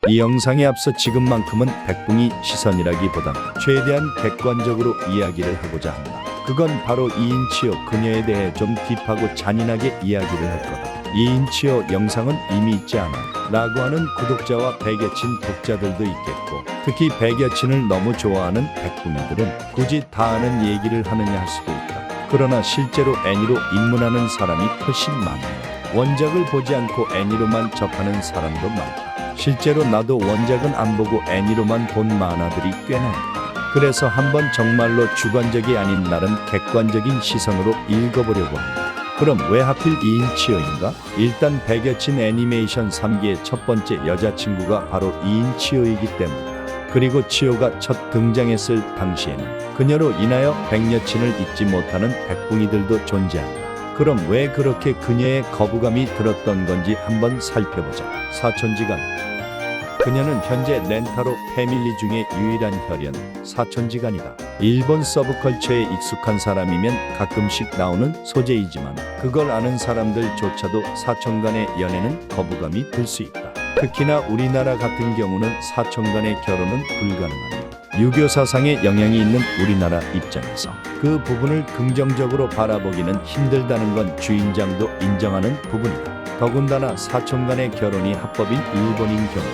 이 영상에 앞서 지금만큼은 백붕이 시선이라기보단 최대한 객관적으로 이야기를 하고자 한다. 그건 바로 이인치요 그녀에 대해 좀 딥하고 잔인하게 이야기를 할 거다. 이인치요 영상은 이미 있지 않아 라고 하는 구독자와 배겨친 독자들도 있겠고, 특히 배겨친을 너무 좋아하는 백붕이들은 굳이 다 아는 얘기를 하느냐 할 수도 있다. 그러나 실제로 애니로 입문하는 사람이 훨씬 많다. 원작을 보지 않고 애니로만 접하는 사람도 많다. 실제로 나도 원작은 안 보고 애니로만 본 만화들이 꽤나 있다. 그래서 한번 정말로 주관적이 아닌 나름 객관적인 시선으로 읽어보려고 한다. 그럼 왜 하필 이인치요인가? 일단 배겨친 애니메이션 3기의 첫 번째 여자친구가 바로 이인치요이기 때문이다. 그리고 치요가 첫 등장했을 당시에는 그녀로 인하여 백여친을 잊지 못하는 백붕이들도 존재한다. 그럼 왜 그렇게 그녀의 거부감이 들었던 건지 한번 살펴보자. 사촌지간. 그녀는 현재 렌타로 패밀리 중에 유일한 혈연 사촌지간이다. 일본 서브컬처에 익숙한 사람이면 가끔씩 나오는 소재이지만 그걸 아는 사람들조차도 사촌 간의 연애는 거부감이 들 수 있다. 특히나 우리나라 같은 경우는 사촌 간의 결혼은 불가능하니 유교 사상에 영향이 있는 우리나라 입장에서 그 부분을 긍정적으로 바라보기는 힘들다는 건 주인장도 인정하는 부분이다. 더군다나 사촌 간의 결혼이 합법인 일본인 경우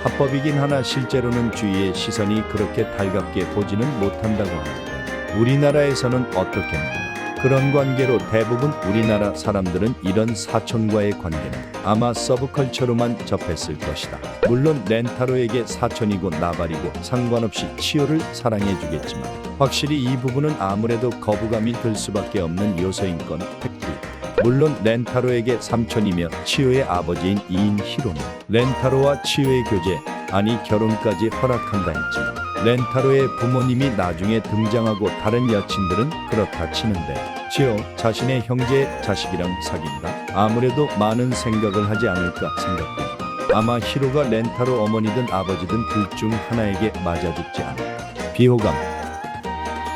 합법이긴 하나 실제로는 주위의 시선이 그렇게 달갑게 보지는 못한다고 하는데, 우리나라에서는 어떻겠는가? 그런 관계로 대부분 우리나라 사람들은 이런 사촌과의 관계는 아마 서브컬처로만 접했을 것이다. 물론 렌타로에게 사촌이고 나발이고 상관없이 치요를 사랑해주겠지만 확실히 이 부분은 아무래도 거부감이 들 수밖에 없는 요소인 건 팩트이다. 물론 렌타로에게 삼촌이며 치요의 아버지인 이인 히로는 렌타로와 치요의 교제, 아니 결혼까지 허락한다 했지만 렌타로의 부모님이 나중에 등장하고 다른 여친들은 그렇다 치는데 치요 자신의 형제 자식이랑 사귄다? 아무래도 많은 생각을 하지 않을까 생각된다. 아마 히로가 렌타로 어머니든 아버지든 둘 중 하나에게 맞아 죽지 않을까. 비호감.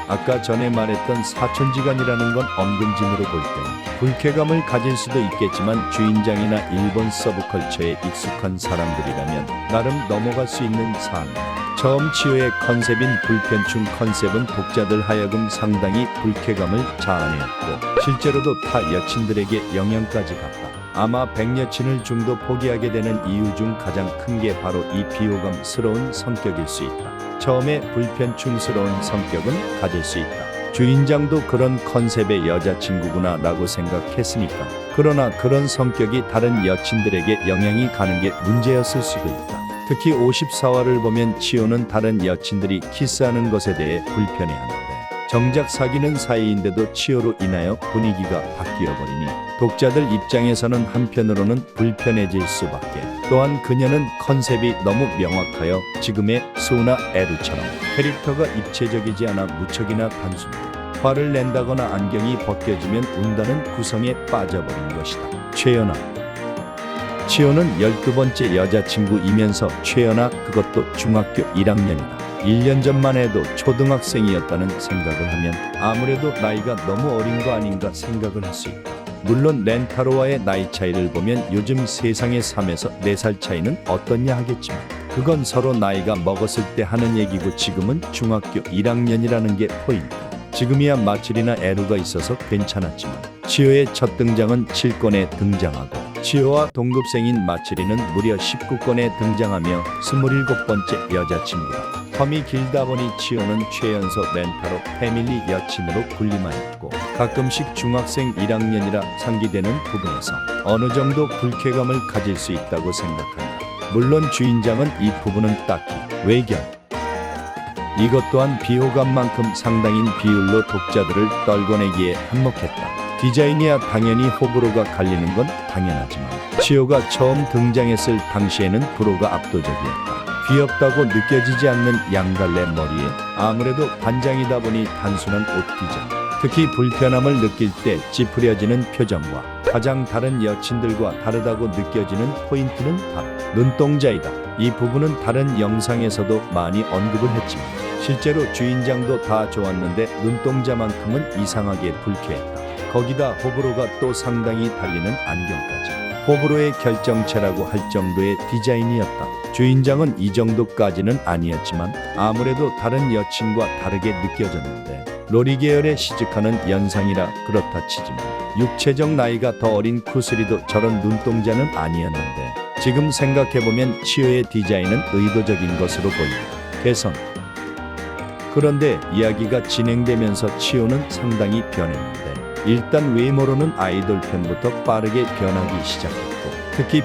아까 전에 말했던 사촌지간이라는 건 엄근진으로 볼 때는 불쾌감을 가질 수도 있겠지만 주인장이나 일본 서브컬처에 익숙한 사람들이라면 나름 넘어갈 수 있는 사안이다. 처음 치요의 컨셉인 불편충 컨셉은 독자들 하여금 상당히 불쾌감을 자아내었고 실제로도 타 여친들에게 영향까지 갔다. 아마 백여친을 중도 포기하게 되는 이유 중 가장 큰 게 바로 이 비호감스러운 성격일 수 있다. 처음에 불편충스러운 성격은 가질 수 있다. 주인장도 그런 컨셉의 여자친구구나 라고 생각했으니까. 그러나 그런 성격이 다른 여친들에게 영향이 가는 게 문제였을 수도 있다. 특히 54화를 보면 치요는 다른 여친들이 키스하는 것에 대해 불편해하는데 정작 사귀는 사이인데도 치요로 인하여 분위기가 바뀌어버리니 독자들 입장에서는 한편으로는 불편해질 수밖에. 또한 그녀는 컨셉이 너무 명확하여 지금의 수나 에루처럼 캐릭터가 입체적이지 않아 무척이나 단순하다. 화를 낸다거나 안경이 벗겨지면 운다는 구성에 빠져버린 것이다. 최연아. 치요는 12번째 여자친구이면서 최연아 그것도 중학교 1학년이다. 1년 전만 해도 초등학생이었다는 생각을 하면 아무래도 나이가 너무 어린 거 아닌가 생각을 할 수 있다. 물론 렌타로와의 나이 차이를 보면 요즘 세상의 3에서 4살 차이는 어떻냐 하겠지만 그건 서로 나이가 먹었을 때 하는 얘기고 지금은 중학교 1학년이라는 게 포인트. 지금이야 마츠리나 에루가 있어서 괜찮았지만 치요의 첫 등장은 7권에 등장하고 치요와 동급생인 마츠리는 무려 19권에 등장하며 27번째 여자친구다. 텀이 길다 보니 치요는 최연소 렌타로 패밀리 여친으로 군림하였고 가끔씩 중학생 1학년이라 상기되는 부분에서 어느 정도 불쾌감을 가질 수 있다고 생각한다. 물론 주인장은 이 부분은 딱히 외견. 이것 또한 비호감만큼 상당인 비율로 독자들을 떨궈내기에 한몫했다. 디자인이야 당연히 호불호가 갈리는 건 당연하지만 치요가 처음 등장했을 당시에는 불호가 압도적이었다. 귀엽다고 느껴지지 않는 양갈래 머리에 아무래도 반장이다 보니 단순한 옷 디자인, 특히 불편함을 느낄 때 찌푸려지는 표정과 가장 다른 여친들과 다르다고 느껴지는 포인트는 바로 눈동자이다. 이 부분은 다른 영상에서도 많이 언급을 했지만 실제로 주인장도 다 좋았는데 눈동자만큼은 이상하게 불쾌했다. 거기다 호불호가 또 상당히 달리는 안경까지. 호불호의 결정체라고 할 정도의 디자인이었다. 주인장은 이 정도까지는 아니었지만 아무래도 다른 여친과 다르게 느껴졌는데 로리 계열의 시즈카는 연상이라 그렇다 치지만 육체적 나이가 더 어린 쿠스리도 저런 눈동자는 아니었는데 지금 생각해보면 치오의 디자인은 의도적인 것으로 보인다. 개선. 그런데 이야기가 진행되면서 치오는 상당히 변했는데 일단 외모로는 아이돌 편부터 빠르게 변하기 시작했고 특히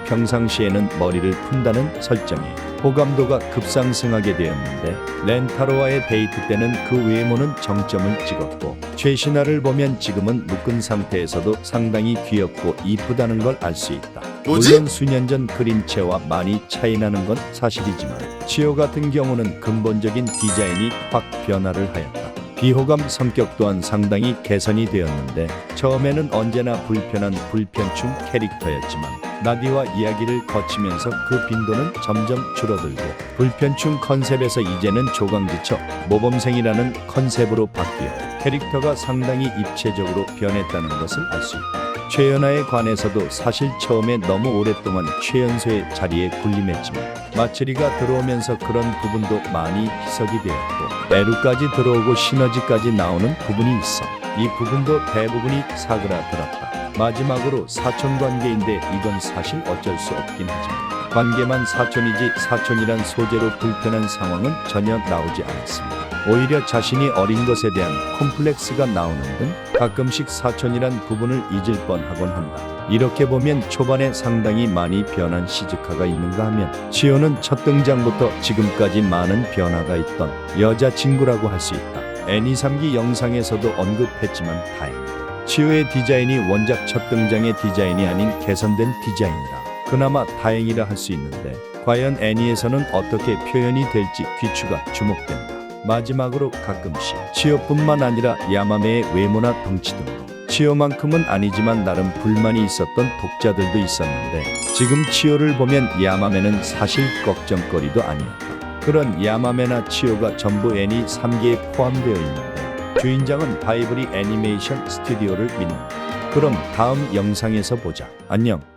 평상시에는 머리를 푼다는 설정에 호감도가 급상승하게 되었는데 렌타로와의 데이트 때는 그 외모는 정점을 찍었고 최신화를 보면 지금은 묶은 상태에서도 상당히 귀엽고 이쁘다는 걸 알 수 있다. 물론 수년 전 그림체와 많이 차이나는 건 사실이지만 치오 같은 경우는 근본적인 디자인이 확 변화를 하였다. 비호감 성격 또한 상당히 개선이 되었는데 처음에는 언제나 불편한 불편충 캐릭터였지만 나디와 이야기를 거치면서 그 빈도는 점점 줄어들고 불편충 컨셉에서 이제는 조강지처 모범생이라는 컨셉으로 바뀌어 캐릭터가 상당히 입체적으로 변했다는 것을 알 수 있다. 최연아에 관해서도 사실 처음에 너무 오랫동안 최연소의 자리에 군림했지만 마츠리가 들어오면서 그런 부분도 많이 희석이 되었고 에루까지 들어오고 시너지까지 나오는 부분이 있어 이 부분도 대부분이 사그라들었다. 마지막으로 사촌 관계인데 이건 사실 어쩔 수 없긴 하지만 관계만 사촌이지 사촌이란 소재로 불편한 상황은 전혀 나오지 않았습니다. 오히려 자신이 어린 것에 대한 콤플렉스가 나오는 등 가끔씩 사촌이란 부분을 잊을 뻔하곤 한다. 이렇게 보면 초반에 상당히 많이 변한 시즈카가 있는가 하면 치오는 첫 등장부터 지금까지 많은 변화가 있던 여자친구라고 할 수 있다. 애니 3기 영상에서도 언급했지만 다행히 치오의 디자인이 원작 첫 등장의 디자인이 아닌 개선된 디자인이라 그나마 다행이라 할 수 있는데 과연 애니에서는 어떻게 표현이 될지 귀추가 주목된다. 마지막으로 가끔씩 치오뿐만 아니라 야마메의 외모나 덩치 등으로 치오만큼은 아니지만 나름 불만이 있었던 독자들도 있었는데 지금 치오를 보면 야마메는 사실 걱정거리도 아니었다. 그런 야마메나 치오가 전부 애니 3기에 포함되어 있는데 주인장은 바이블리 애니메이션 스튜디오를 믿는다. 그럼 다음 영상에서 보자. 안녕.